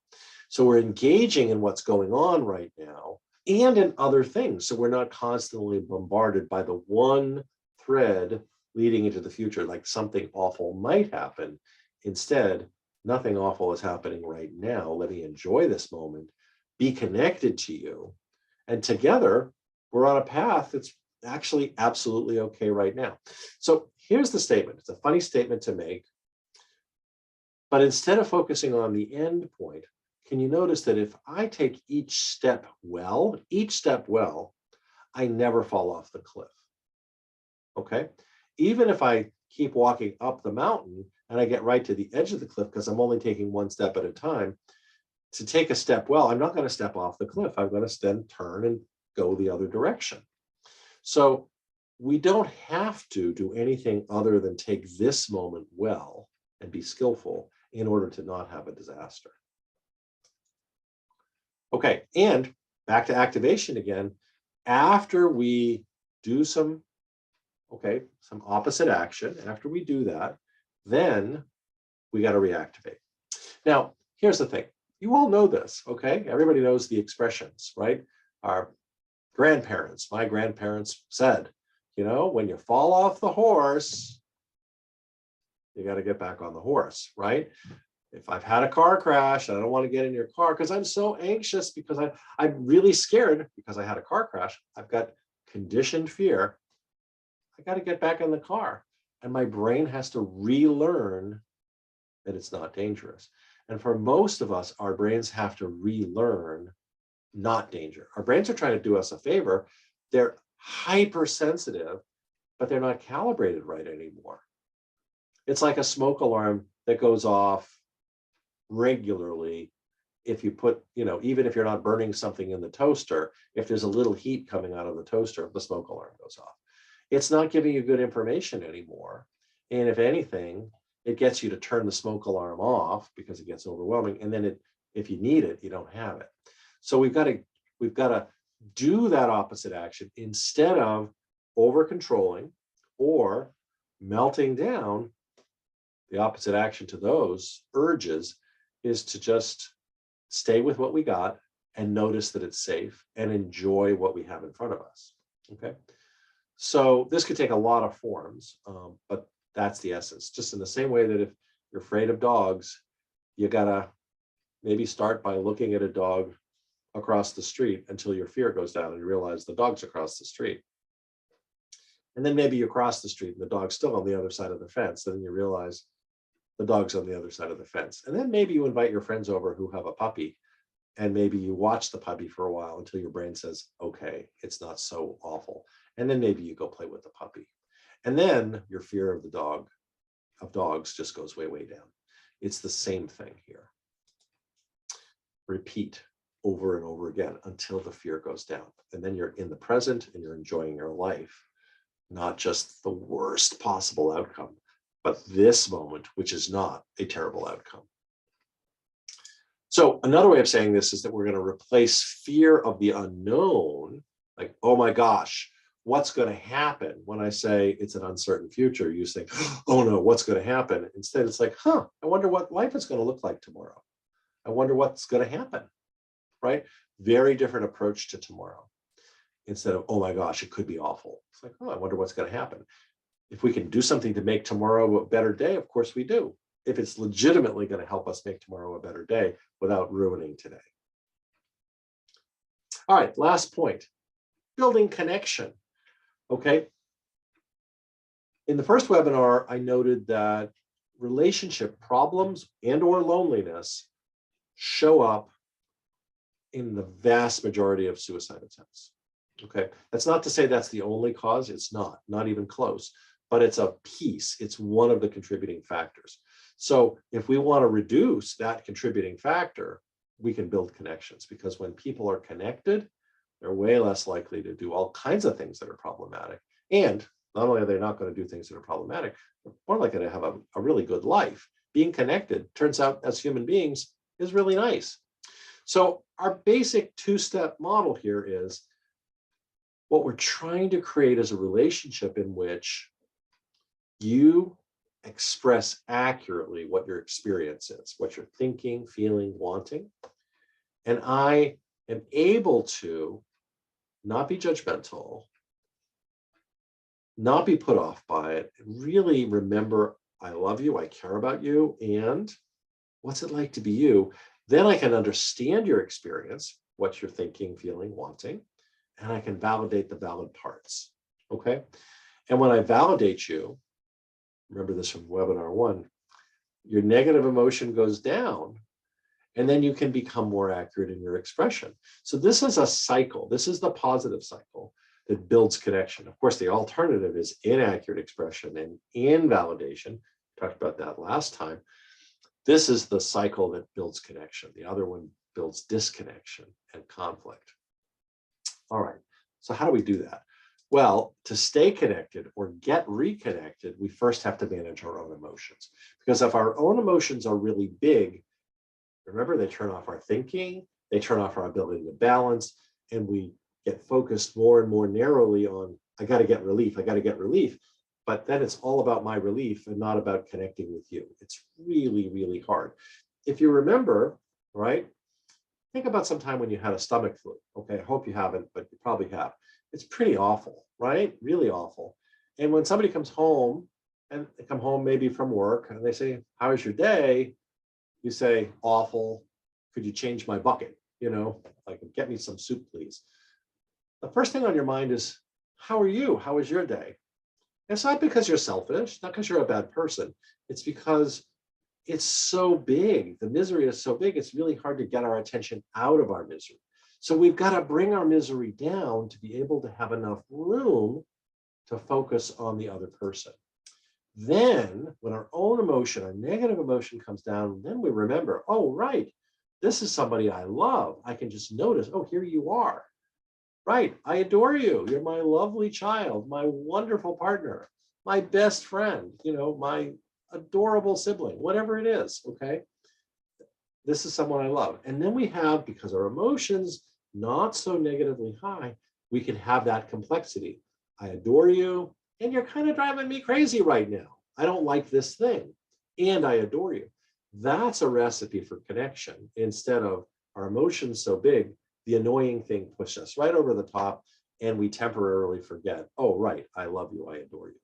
So we're engaging in what's going on right now and in other things. So we're not constantly bombarded by the one thread leading into the future, like something awful might happen. Instead, nothing awful is happening right now. Let me enjoy this moment, be connected to you, and together we're on a path that's actually absolutely okay right now. So here's the statement. It's a funny statement to make, but instead of focusing on the end point, can you notice that if I take each step well, I never fall off the cliff, okay? Even if I keep walking up the mountain and I get right to the edge of the cliff because I'm only taking one step at a time, to take a step well, I'm not going to step off the cliff. I'm going to then turn and go the other direction. So we don't have to do anything other than take this moment well and be skillful in order to not have a disaster. Okay, and back to activation again. After we do some opposite action, after we do that, then we got to reactivate. Now, here's the thing. You all know this, okay? Everybody knows the expressions, right? Our grandparents, my grandparents said, you know, when you fall off the horse, you got to get back on the horse, right? If I've had a car crash, and I don't want to get in your car because I'm so anxious because I'm really scared because I had a car crash. I've got conditioned fear. I got to get back in the car. And my brain has to relearn that it's not dangerous. And for most of us, our brains have to relearn not danger. Our brains are trying to do us a favor. They're hypersensitive, but they're not calibrated right anymore. It's like a smoke alarm that goes off regularly. If you put, you know, even if you're not burning something in the toaster, if there's a little heat coming out of the toaster, the smoke alarm goes off. It's not giving you good information anymore. And if anything, it gets you to turn the smoke alarm off because it gets overwhelming. And then if you need it, you don't have it. So we've got to do that opposite action instead of over controlling or melting down. The opposite action to those urges is to just stay with what we got and notice that it's safe and enjoy what we have in front of us. Okay. So this could take a lot of forms, but that's the essence. Just in the same way that if you're afraid of dogs, you gotta maybe start by looking at a dog across the street until your fear goes down and you realize the dog's across the street. And then maybe you cross the street and the dog's still on the other side of the fence. Then you realize the dog's on the other side of the fence. And then maybe you invite your friends over who have a puppy, and maybe you watch the puppy for a while until your brain says, okay, it's not so awful. And then maybe you go play with the puppy. And then your fear of dogs just goes way, way down. It's the same thing here. Repeat over and over again until the fear goes down. And then you're in the present and you're enjoying your life, not just the worst possible outcome, but this moment, which is not a terrible outcome. So another way of saying this is that we're going to replace fear of the unknown, like, oh my gosh, what's going to happen when I say it's an uncertain future? You say, oh no, what's going to happen? Instead, it's like, I wonder what life is going to look like tomorrow. I wonder what's going to happen, right? Very different approach to tomorrow. Instead of, oh my gosh, it could be awful. It's like, oh, I wonder what's going to happen. If we can do something to make tomorrow a better day, of course we do. If it's legitimately going to help us make tomorrow a better day without ruining today. All right, last point, building connection. Okay. In the first webinar, I noted that relationship problems and or loneliness show up in the vast majority of suicide attempts. Okay, that's not to say that's the only cause. It's not even close, but it's a piece. It's one of the contributing factors. So if we want to reduce that contributing factor, we can build connections, because when people are connected, they're way less likely to do all kinds of things that are problematic. And not only are they not going to do things that are problematic, they're more likely to have a really good life. Being connected, turns out, as human beings, is really nice. So our basic two-step model here is what we're trying to create is a relationship in which you express accurately what your experience is, what you're thinking, feeling, wanting. And I am able to not be judgmental, not be put off by it, really remember, I love you, I care about you, and what's it like to be you? Then I can understand your experience, what you're thinking, feeling, wanting, and I can validate the valid parts, okay? And when I validate you, remember this from webinar 1, your negative emotion goes down, and then you can become more accurate in your expression. So this is a cycle. This is the positive cycle that builds connection. Of course, the alternative is inaccurate expression and invalidation. We talked about that last time. This is the cycle that builds connection. The other one builds disconnection and conflict. All right, so how do we do that? Well, to stay connected or get reconnected, we first have to manage our own emotions. Because if our own emotions are really big, remember, they turn off our thinking, they turn off our ability to balance, and we get focused more and more narrowly on, I got to get relief, I got to get relief. But then it's all about my relief and not about connecting with you. It's really, really hard. If you remember, right, think about some time when you had a stomach flu. Okay, I hope you haven't, but you probably have. It's pretty awful, right? Really awful. And when somebody comes home, and they come home maybe from work, and they say, how was your day? You say, awful. Could you change my bucket? You know, like, get me some soup, please. The first thing on your mind is, how are you? How was your day? It's not because you're selfish, not because you're a bad person. It's because it's so big. The misery is so big, it's really hard to get our attention out of our misery. So we've got to bring our misery down to be able to have enough room to focus on the other person. Then when our own emotion, our negative emotion comes down, then we remember, oh, right, this is somebody I love. I can just notice, oh, here you are. Right, I adore you. You're my lovely child, my wonderful partner, my best friend, you know, my adorable sibling, whatever it is, okay? This is someone I love. And then we have, because our emotions not so negatively high, we can have that complexity. I adore you, and you're kind of driving me crazy right now. I don't like this thing, and I adore you. That's a recipe for connection. Instead of our emotions so big, the annoying thing pushed us right over the top, and we temporarily forget, oh, right, I love you, I adore you.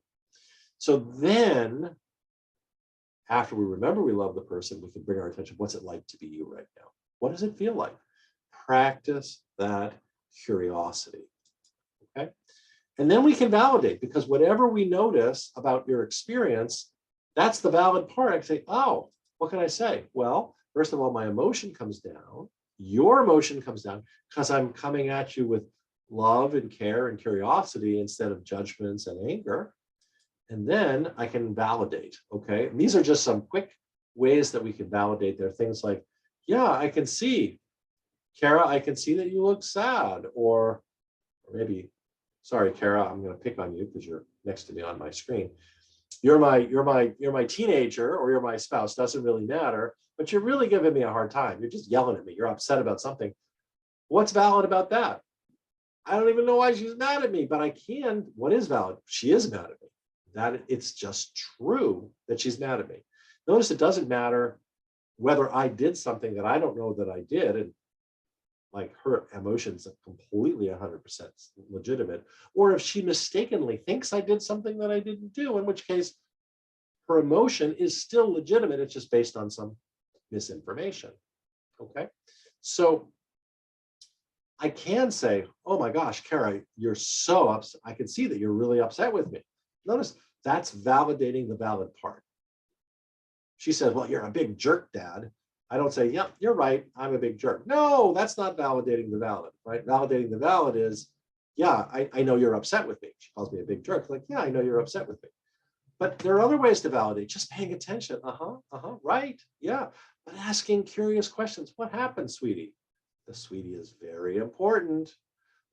So then, after we remember we love the person, we can bring our attention, what's it like to be you right now? What does it feel like? Practice that curiosity, okay? And then we can validate, because whatever we notice about your experience, that's the valid part. I can say, oh, what can I say? Well, first of all, my emotion comes down. Your emotion comes down because I'm coming at you with love and care and curiosity instead of judgments and anger. And then I can validate, okay? And these are just some quick ways that we can validate. There are things like, yeah, I can see Kara, I can see that you look sad, or maybe, sorry, Kara, I'm going to pick on you because you're next to me on my screen. You're my teenager, or you're my spouse, doesn't really matter, but you're really giving me a hard time. You're just yelling at me. You're upset about something. What's valid about that? I don't even know why she's mad at me, but I can. What is valid? She is mad at me. That it's just true that she's mad at me. Notice it doesn't matter whether I did something that I don't know that I did, and like her emotions are completely 100% legitimate, or if she mistakenly thinks I did something that I didn't do, in which case her emotion is still legitimate. It's just based on some misinformation. Okay, so I can say, oh my gosh, Kara, you're so upset. I can see that you're really upset with me. Notice that's validating the valid part. She says, well, you're a big jerk, Dad. I don't say, yep, you're right, I'm a big jerk. No, that's not validating the valid, right? Validating the valid is, yeah, I know you're upset with me. She calls me a big jerk. Like, yeah, I know you're upset with me. But there are other ways to validate, just paying attention. Right, yeah. But asking curious questions. What happened, sweetie? The sweetie is very important.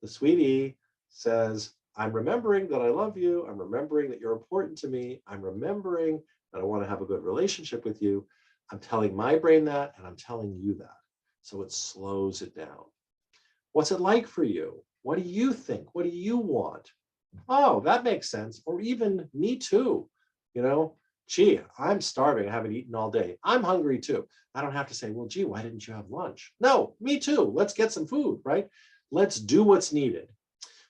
The sweetie says, I'm remembering that I love you. I'm remembering that you're important to me. I'm remembering that I want to have a good relationship with you. I'm telling my brain that, and I'm telling you that. So it slows it down. What's it like for you? What do you think? What do you want? Oh, that makes sense. Or even me too. You know, gee, I'm starving. I haven't eaten all day. I'm hungry too. I don't have to say, well, gee, why didn't you have lunch? No, me too. Let's get some food, right? Let's do what's needed.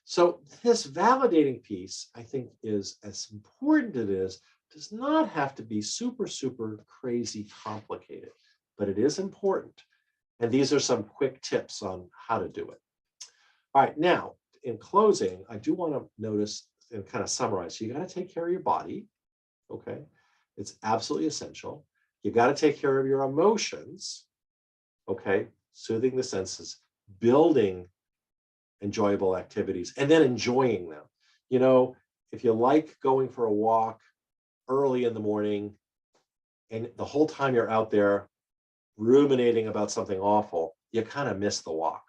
So this validating piece, I think, is as important as it is, does not have to be super, super crazy complicated, but it is important. And these are some quick tips on how to do it. All right, now, in closing, I do want to notice and kind of summarize. So you got to take care of your body, okay? It's absolutely essential. You got to take care of your emotions, okay? Soothing the senses, building enjoyable activities, and then enjoying them. You know, if you like going for a walk early in the morning and the whole time you're out there ruminating about something awful, you kind of miss the walk.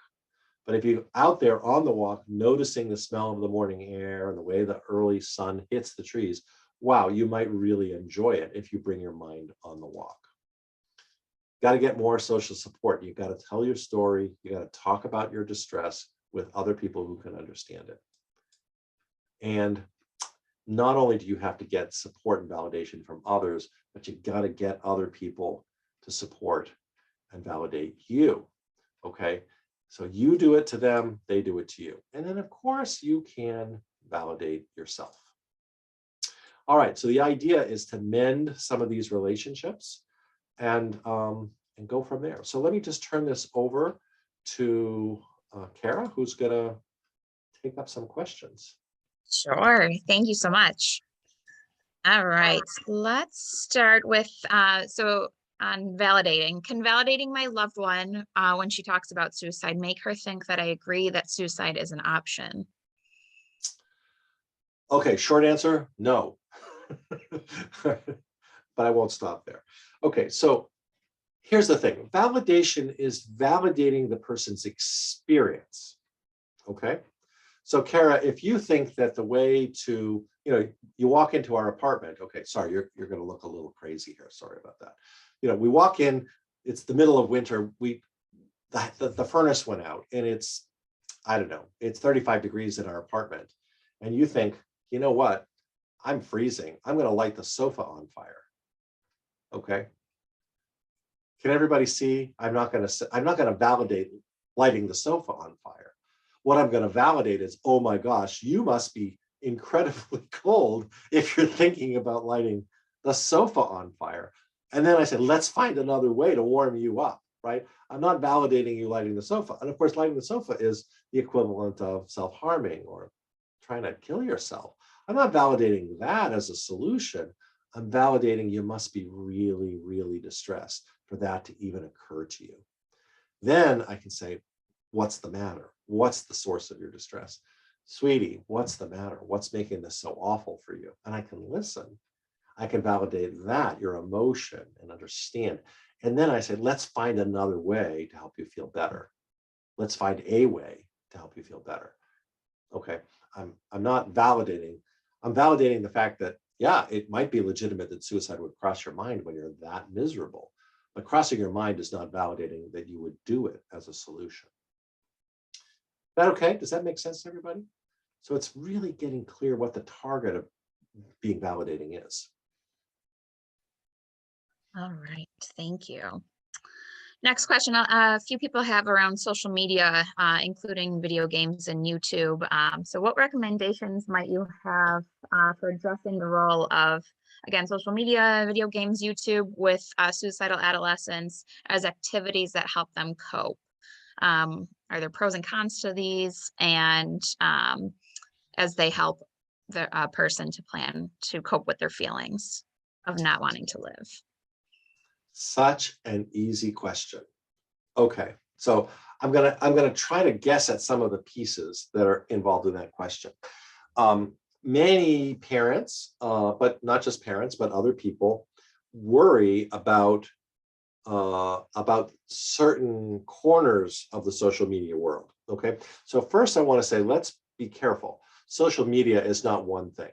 But if you're out there on the walk, noticing the smell of the morning air and the way the early sun hits the trees, wow, you might really enjoy it if you bring your mind on the walk. Got to get more social support. You've got to tell your story. You got to talk about your distress with other people who can understand it. And not only do you have to get support and validation from others, but you got to get other people to support and validate you. Okay. So you do it to them, they do it to you. And then of course you can validate yourself. All right. So the idea is to mend some of these relationships and go from there. So let me just turn this over to Kara, who's gonna take up some questions. Sure. Thank you so much. All right. Let's start with, so on validating. Can validating my loved one when she talks about suicide make her think that I agree that suicide is an option? Okay, short answer, no. But I won't stop there. Okay, so here's the thing. Validation is validating the person's experience. Okay? So Kara, if you think that the way to, you walk into our apartment, okay, sorry, you're going to look a little crazy here. Sorry about that. We walk in, it's the middle of winter. The furnace went out and it's, I don't know, it's 35 degrees in our apartment. And you think, you know what? I'm freezing. I'm going to light the sofa on fire. Okay. Can everybody see? I'm not going to validate lighting the sofa on fire. What I'm going to validate is, oh my gosh, you must be incredibly cold if you're thinking about lighting the sofa on fire. And then I said, let's find another way to warm you up, right? I'm not validating you lighting the sofa. And of course, lighting the sofa is the equivalent of self-harming or trying to kill yourself. I'm not validating that as a solution. I'm validating you must be really, really distressed for that to even occur to you. Then I can say, what's the matter? What's the source of your distress? Sweetie, what's the matter? What's making this so awful for you? And I can listen. I can validate that, your emotion, and understand. And then I say, let's find another way to help you feel better. Let's find a way to help you feel better. Okay, I'm not validating. I'm validating the fact that, yeah, it might be legitimate that suicide would cross your mind when you're that miserable, but crossing your mind is not validating that you would do it as a solution. Is that okay? Does that make sense to everybody? So it's really getting clear what the target of being validating is. All right, thank you. Next question, a few people have around social media, including video games and YouTube. So what recommendations might you have for addressing the role of, again, social media, video games, YouTube with suicidal adolescents as activities that help them cope? Are there pros and cons to these? And as they help the person to plan to cope with their feelings of not wanting to live? Such an easy question. Okay, so I'm gonna try to guess at some of the pieces that are involved in that question. Many parents, but not just parents, but other people, worry about certain corners of the social media world. Okay, so first I want to say, let's be careful. Social media is not one thing.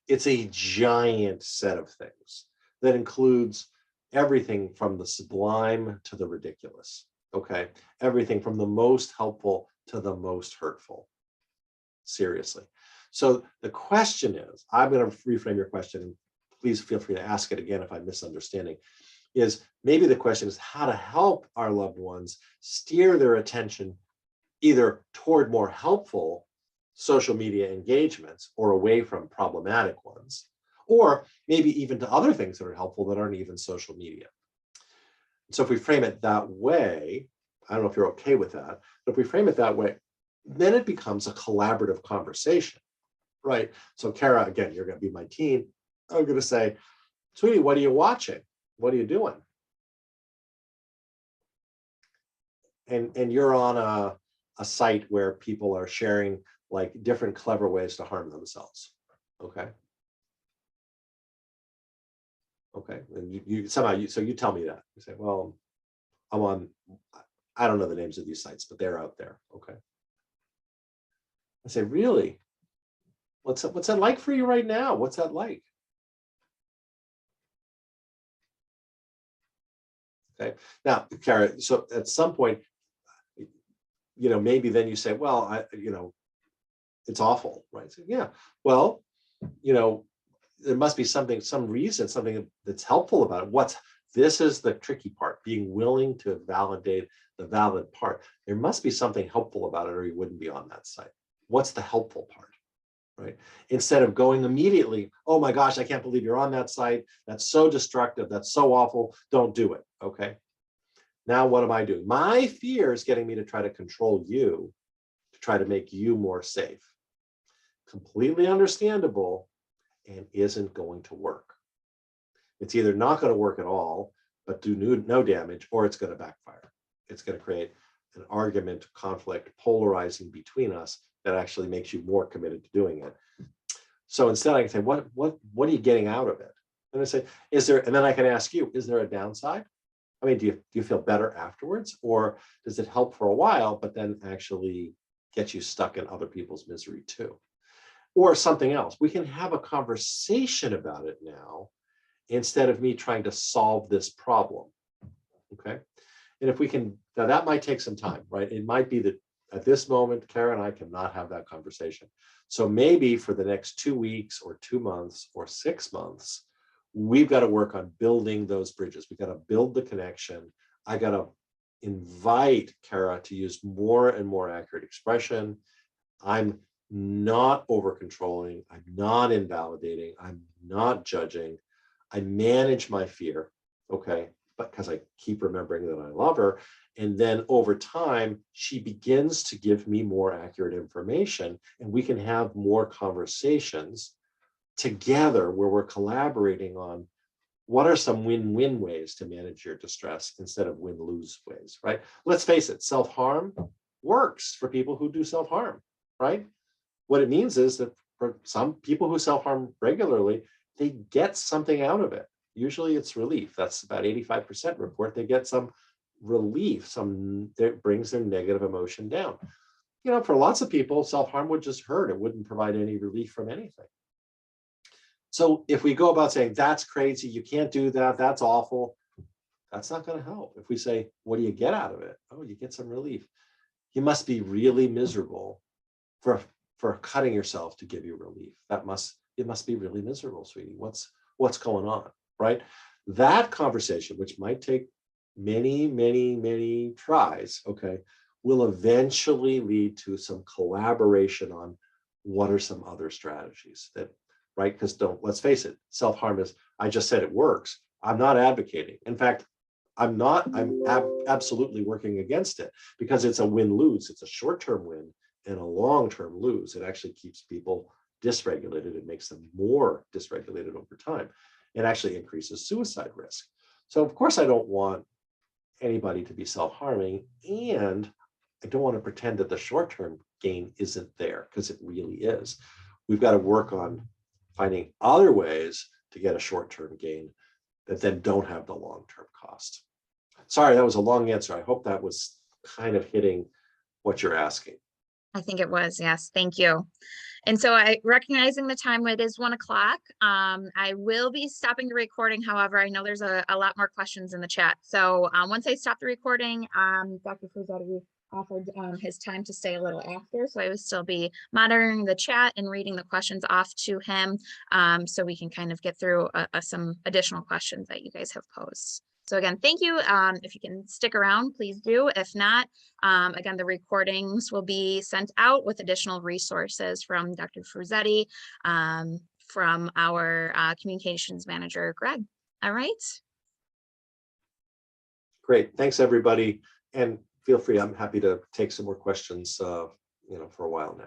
It's a giant set of things that includes everything from the sublime to the ridiculous. Okay, everything from the most helpful to the most hurtful. Seriously. So the question is, I'm going to reframe your question, and please feel free to ask it again if I'm misunderstanding, is maybe the question is how to help our loved ones steer their attention either toward more helpful social media engagements or away from problematic ones, or maybe even to other things that are helpful that aren't even social media. So if we frame it that way, I don't know if you're okay with that, but if we frame it that way, then it becomes a collaborative conversation, right? So Kara, again, you're going to be my teen. I'm going to say, sweetie, what are you watching? What are you doing? And you're on a site where people are sharing like different clever ways to harm themselves. Okay. Okay. And you somehow, so you tell me that. You say, well, I'm on, I don't know the names of these sites, but they're out there. Okay. I say, really? What's that like for you right now? What's that like? Okay. Now, Kara, so at some point, maybe then you say, well, it's awful, right? So, yeah, well, there must be some reason, something that's helpful about it. This is the tricky part, being willing to validate the valid part. There must be something helpful about it or you wouldn't be on that site. What's the helpful part, right? Instead of going immediately, oh my gosh, I can't believe you're on that site. That's so destructive. That's so awful. Don't do it, okay? Now what am I doing? My fear is getting me to try to control you, to try to make you more safe. Completely understandable, and isn't going to work. It's either not going to work at all, but do no damage, or it's going to backfire. It's going to create an argument, conflict, polarizing between us that actually makes you more committed to doing it. So instead I can say, what are you getting out of it? And I say, and then I can ask you, is there a downside? I mean, do you feel better afterwards, or does it help for a while, but then actually get you stuck in other people's misery too? Or something else. We can have a conversation about it now instead of me trying to solve this problem. Okay. And if we can, now that might take some time, right? It might be that at this moment, Kara and I cannot have that conversation. So maybe for the next 2 weeks or 2 months or 6 months, we've got to work on building those bridges. We've got to build the connection. I got to invite Kara to use more and more accurate expression. I'm not over controlling. I'm not invalidating. I'm not judging. I manage my fear, okay, because I keep remembering that I love her. And then over time, she begins to give me more accurate information, and we can have more conversations together where we're collaborating on what are some win-win ways to manage your distress instead of win-lose ways, right? Let's face it, self-harm works for people who do self-harm, right? What it means is that for some people who self-harm regularly, they get something out of it. Usually it's relief. That's about 85% report. They get some relief, that brings their negative emotion down. You know, for lots of people, self-harm would just hurt. It wouldn't provide any relief from anything. So if we go about saying, that's crazy, you can't do that, that's awful, that's not going to help. If we say, what do you get out of it? Oh, you get some relief. You must be really miserable for cutting yourself to give you relief. It must be really miserable, sweetie. What's going on, right? That conversation, which might take many, many, many tries, okay, will eventually lead to some collaboration on what are some other strategies that, right? Because let's face it, self-harm is, I just said it works. I'm not advocating. In fact, I'm absolutely working against it because it's a win-lose. It's a short-term win and a long-term lose. It actually keeps people dysregulated. It makes them more dysregulated over time. It actually increases suicide risk. So of course I don't want anybody to be self-harming, and I don't want to pretend that the short-term gain isn't there, because it really is. We've got to work on finding other ways to get a short-term gain that then don't have the long-term cost. Sorry, that was a long answer. I hope that was kind of hitting what you're asking. I think it was, yes, thank you. And so recognizing the time, it is 1 o'clock. I will be stopping the recording. However, I know there's a lot more questions in the chat. So once I stop the recording, Dr. Frusetti offered his time to stay a little after. So I will still be monitoring the chat and reading the questions off to him, so we can kind of get through some additional questions that you guys have posed. So again, thank you. If you can stick around, please do. If not, again, the recordings will be sent out with additional resources from Dr. Frusetti, from our communications manager, Greg. All right. Great. Thanks, everybody. And feel free. I'm happy to take some more questions, for a while now.